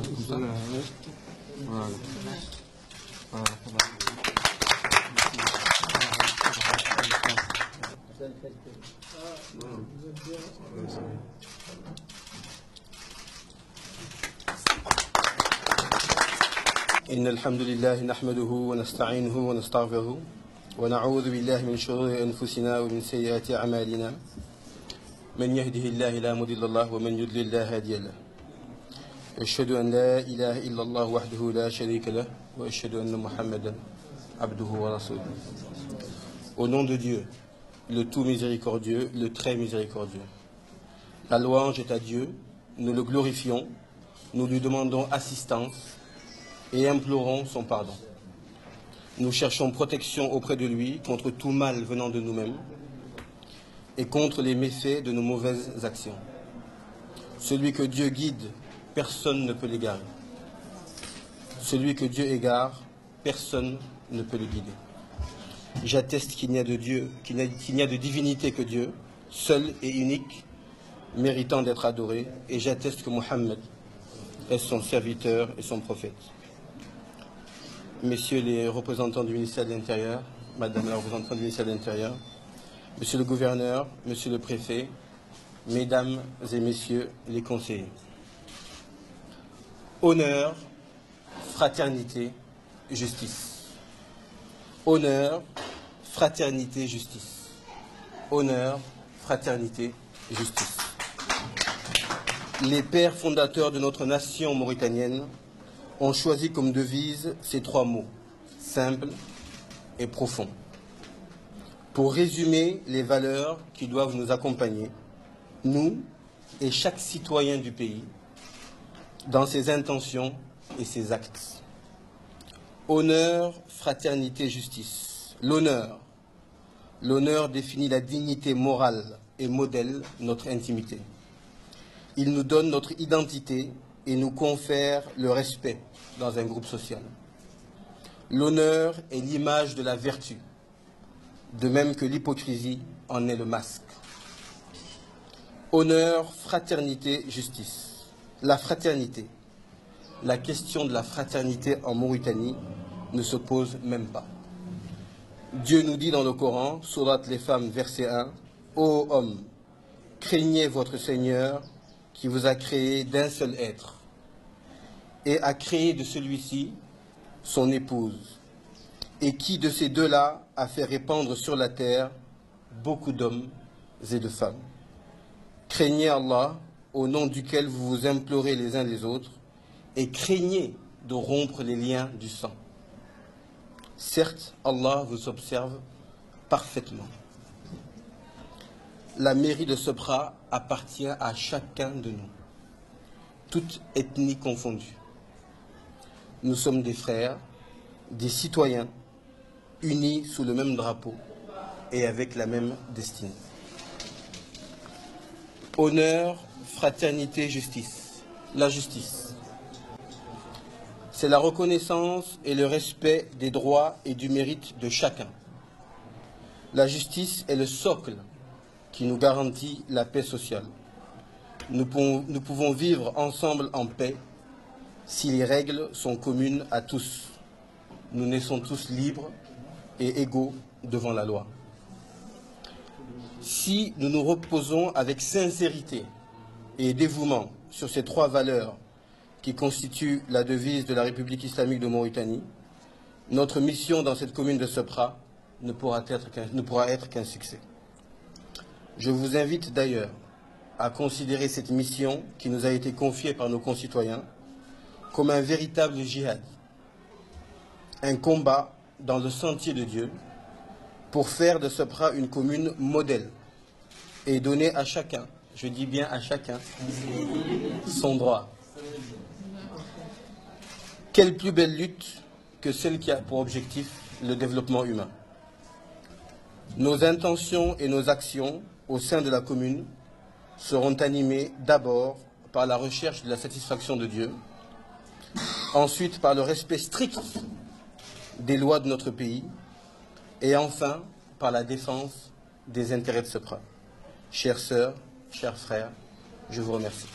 ça. Voilà. إن الحمد لله نحمده ونستعينه ونستغفره ونعوذ بالله من شرور أنفسنا ومن سيئات أعمالنا من يهده الله لا مضل له ومن يضلل لا هادي له أشهد أن لا إله إلا الله وحده لا شريك له وأشهد أن محمدا عبده ورسوله. Au nom de Dieu, le tout miséricordieux, le très miséricordieux. La louange est à Dieu, nous le glorifions, nous lui demandons assistance et implorons son pardon. Nous cherchons protection auprès de lui contre tout mal venant de nous-mêmes et contre les méfaits de nos mauvaises actions. Celui que Dieu guide, personne ne peut l'égarer. Celui que Dieu égare, personne ne peut le guider. J'atteste qu'il n'y a de Dieu, qu'il n'y a de divinité que Dieu, seul et unique, méritant d'être adoré, et j'atteste que Mohammed est son serviteur et son prophète. Messieurs les représentants du ministère de l'Intérieur, Madame la représentante du ministère de l'Intérieur, Monsieur le gouverneur, Monsieur le préfet, Mesdames et Messieurs les conseillers. Honneur, fraternité, justice. Honneur, fraternité, justice. Honneur, fraternité, justice. Les pères fondateurs de notre nation mauritanienne ont choisi comme devise ces trois mots, simples et profonds, pour résumer les valeurs qui doivent nous accompagner, nous et chaque citoyen du pays, dans ses intentions et ses actes. Honneur, fraternité, justice. L'honneur. L'honneur définit la dignité morale et modèle notre intimité. Il nous donne notre identité et nous confère le respect dans un groupe social. L'honneur est l'image de la vertu, de même que l'hypocrisie en est le masque. Honneur, fraternité, justice. La fraternité, la question de la fraternité en Mauritanie ne se pose même pas. Dieu nous dit dans le Coran, sourate les femmes, verset 1, « Ô hommes, craignez votre Seigneur qui vous a créé d'un seul être et a créé de celui-ci son épouse, et qui de ces deux-là a fait répandre sur la terre beaucoup d'hommes et de femmes. Craignez Allah, au nom duquel vous vous implorez les uns les autres, et craignez de rompre les liens du sang. Certes, Allah vous observe parfaitement. La mairie de Sopra appartient à chacun de nous, toute ethnie confondue. Nous sommes des frères, des citoyens, unis sous le même drapeau et avec la même destinée. Honneur, fraternité, justice. La justice, c'est la reconnaissance et le respect des droits et du mérite de chacun. La justice est le socle qui nous garantit la paix sociale. Nous pouvons vivre ensemble en paix si les règles sont communes à tous. Nous naissons tous libres et égaux devant la loi. Si nous nous reposons avec sincérité et dévouement sur ces trois valeurs qui constituent la devise de la République islamique de Mauritanie, notre mission dans cette commune de Sopra ne pourra être qu'un succès. Je vous invite d'ailleurs à considérer cette mission qui nous a été confiée par nos concitoyens comme un véritable djihad, un combat dans le sentier de Dieu pour faire de Sopra une commune modèle et donner à chacun, je dis bien à chacun, son droit. Quelle plus belle lutte que celle qui a pour objectif le développement humain. Nos intentions et nos actions au sein de la commune seront animées d'abord par la recherche de la satisfaction de Dieu, ensuite par le respect strict des lois de notre pays et enfin par la défense des intérêts de Sopra. Chères sœurs, chers frères, je vous remercie.